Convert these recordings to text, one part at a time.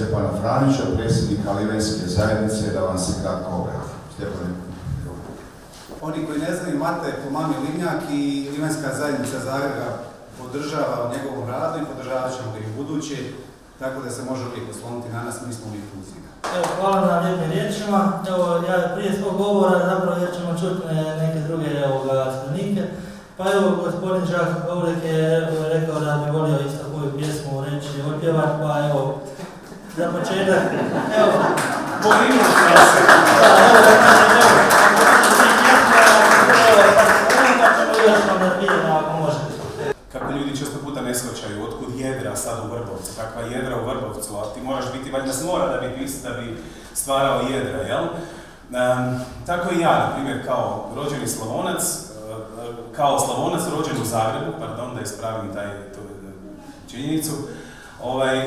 Stjepana Franića, predsjednika Livenske zajednice, da vam se kratko obrati. Stjepan. Oni koji ne znaju, Mate po mami Livnjak i Livenska zajednica Zagreba podržava u njegovom radu i podržavat ćemo ga i u budući, tako da se može uvijek osloniti na nas, mi smo uvijek uz njega. Evo, hvala na lijepim riječima. Evo, ja prije svog govora, zapravo jer ćemo čuti neke druge stranike. Pa evo, gospodin Žak Pavlek je rekao da bi volio isto koju pjesmu reći i otpjevat, pa evo, za početak, evo. Volimo se! Kako ljudi često puta ne shvaćaju, otkud jedra sad u Vrbovcu, kakva jedra u Vrbovcu, a ti moraš biti valjda s mora da bi stvarao jedra, jel? Tako i ja, na primjer, kao rođeni Slavonac, kao Slavonac rođen u Zagrebu, pardon, da ispravim tu činjenicu,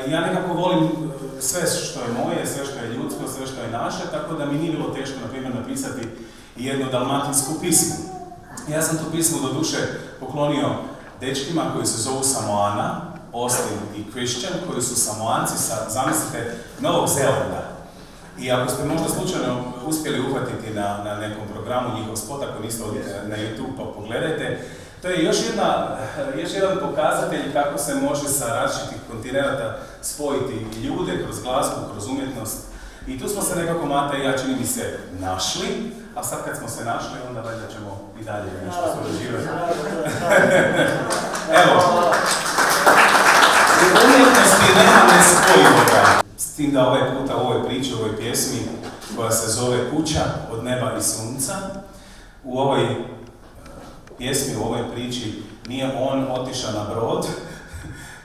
ja nekako volim sve što je moje, sve što je ljudsko, sve što je naše, tako da mi nije bilo teško, na primjer, napisati jednu dalmatinsku pismu. Ja sam tu pismu do duše poklonio dečkima koji se zovu Samoana, Austin i Christian, koji su Samoanci sa, zamislite, Novog Zelanda. I ako ste možda slučajno uspjeli uhvatiti na nekom programu njihov spot, ako niste odite na YouTube pa pogledajte, to je još jedan pokazatelj kako se može sa različitih kontinenata spojiti ljude kroz glazbu, kroz umjetnost. I tu smo se nekako Mata i ja, čini mi se, našli, a sad kad smo se našli, onda valjda ćemo i dalje nešto surađivati. Evo, u umjetnosti nema nespojivoga. S tim da ovaj puta u ovoj priči, u ovoj pjesmi, koja se zove Kuća od neba i sunca, u ovoj pjesmi, u ovoj priči, nije on otišao na brod,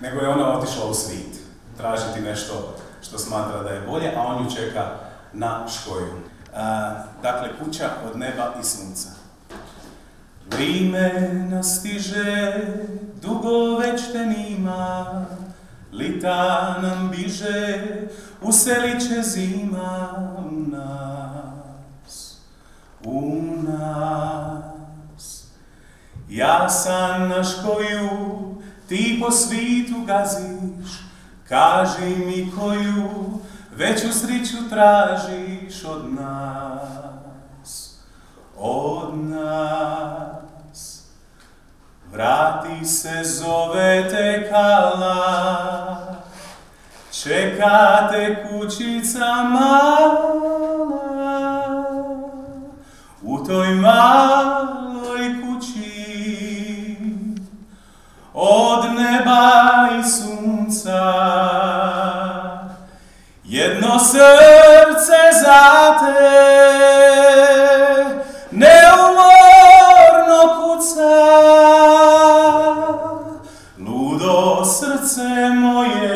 nego je ona otišla u svit, tražiti nešto što smatra da je bolje, a on ju čeka na škoju. Dakle, Kuća od neba i sunca. Vrime nastiže, dugo već te nima, lita nam biže, uselit će zima u nas. Ja sam na škoju, ti po svitu gaziš, kaži mi koju veću sriću tražiš od nas, Vrati se, zove te kala, čeka te kućica mala, u toj maloj kući od neba i sunca. Jedno srce za te neumorno kuca, ludo srce moje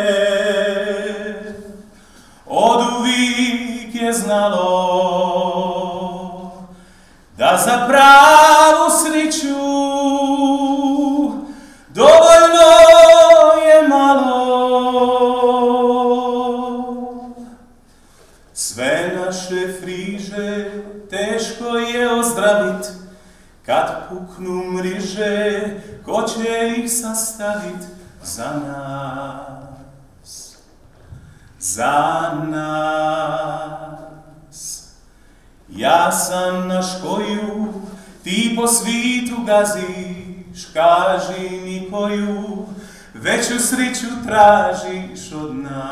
oduvijek je znalo da za pravu sriću dovoljno je malo. Sve naše friže teško je ozdravit, kad puknu mriže, ko će ih sastavit za nas, Ja sam na škoju, ti po svitu gaziš, kaži mi koju veću sriću tražiš od nas.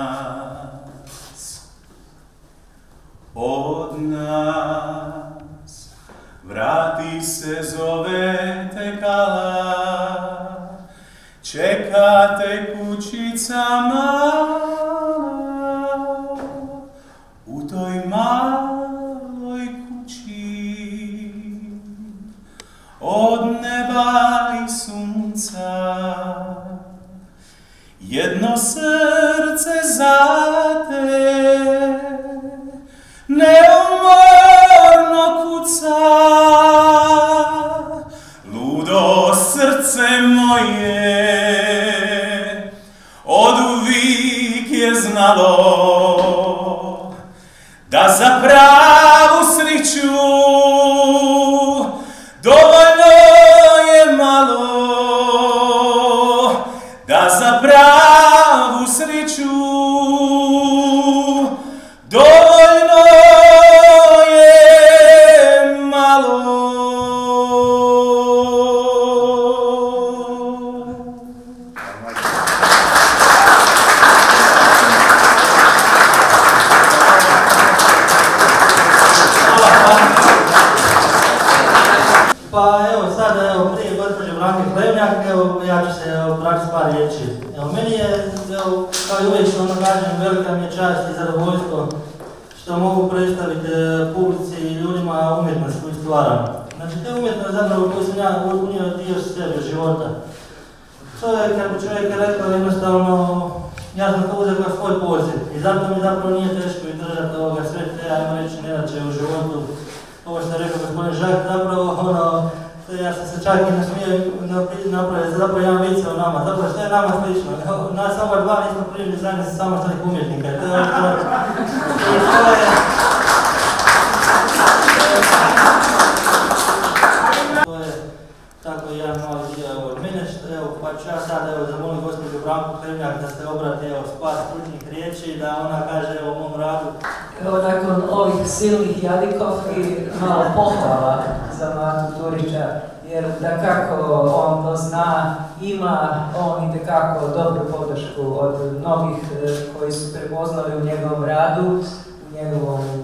Vrati se, zove te kala, čeka te kućica mala, u toj maloj kući od neba i sunca. Jedno srce za te neumorno kuca, ludo srce moje oduvijek je znalo da za pravu sriću dovoljno je malo, da za pravu sriću Hornjak, evo, ja ću se praći par riječi. Evo, meni je, evo, kao i uvijek što kažem, velika mi je čast i zadovoljstvo što mogu predstaviti publici i ljudima umjetnost koju stvaram. Znači, to je umjetnost zapravo koju sam ja unio dio sebe, života. To je, kako čovjek je rekao, jednostavno, ja sam to uzeo kao svoj poziv i zato mi zapravo nije teško izdržati ovoga sve te, ajmo reći, nedaće u životu. Ovo što je rekao gospodin Žak, zapravo, ja sam se čak i nasmio napraviti zapravo jedan vic o nama, zapravo što je nama slično. Nas oba dva nismo primili zajednice samostalnih umjetnika. To je tako jedan mali dio od mene, pa ću ja sad zamolim gospođu Branku Hrvnjak da se obrati s par stručnih riječi, da ona kaže o mom radu. Evo, nakon ovih silnih jadikovki, malo pohvala za Matu Turića, jer dakako on to zna, ima on itekako dobru podršku od mnogih koji su prepoznali u njegovom radu, u njegovom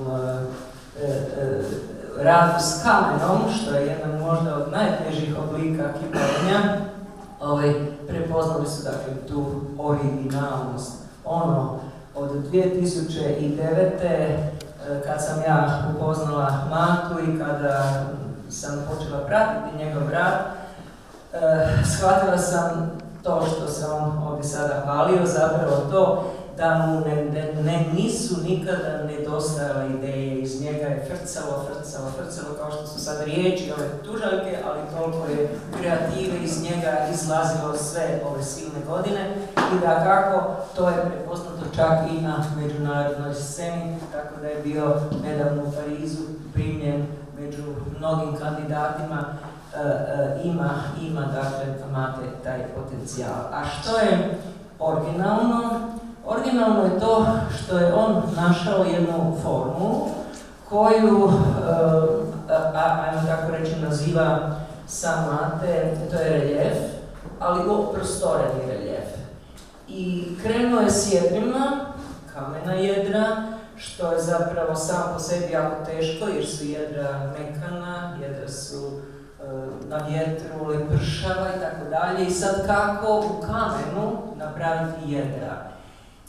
radu s kamenom, što je jedan možda od najtežih oblika kiparenja. Prepoznali su dakle tu originalnost. Ono, od 2009. kad sam ja upoznala Matu i kada sam počela pratiti njegov rad, shvatila sam to što se on ovdje sada hvalio, zapravo to da mu nisu nikada nedostajale ideje, iz njega je frcalo, kao što su sad riječi, ove tužaljke, ali toliko je kreative iz njega izlazilo sve ove silne godine i da kako to je prepoznato čak i na međunarodnoj sceni, tako da je bio nedavno u Parizu primljen među mnogim kandidatima, ima dakle Mate taj potencijal. A što je originalno? Originalno je to što je on našao jednu formulu koju, ajmo tako reći, naziva sam Mate, to je reljef, ali prostoreni reljef. I krenuo je s jedrima, kamena jedra, što je zapravo sam po sebi jako teško jer su jedra mekana, jedra su na vjetru, lepršava i tako dalje. I sad kako u kamenu napraviti jedra?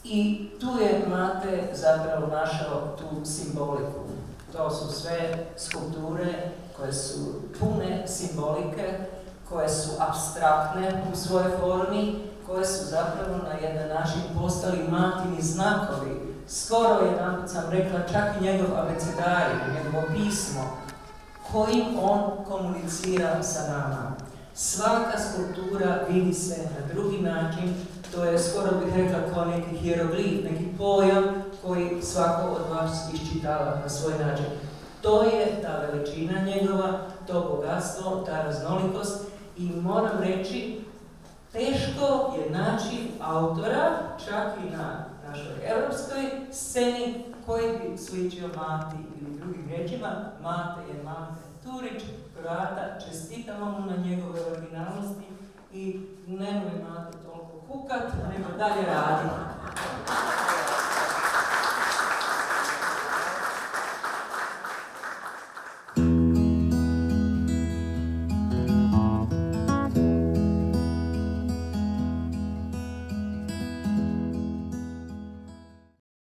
I tu je Mate zapravo našao tu simboliku. To su sve skulpture koje su pune simbolike, koje su apstraktne u svojoj formi, koje su zapravo na jedan način postali Matini znakovi. Skoro jedanput sam rekla čak i njegov abecedari, njegovo pismo, kojim on komunicira sa nama. Svaka skulptura vidi se na drugi način, to je, skoro bih rekla, kao neki hieroglif, neki pojam koji svako od vas iščitava na svoj način. To je ta veličina njegova, to bogatstvo, ta raznolikost i moram reći, teško je naći autora, čak i na našoj europskoj sceni, koji bi sličio Mati ili drugim riječima. Mate je Mate Turić, Kroata, čestitamo mu na njegove originalnosti i nemoj Mate toliko kukat, nego dalje raditi.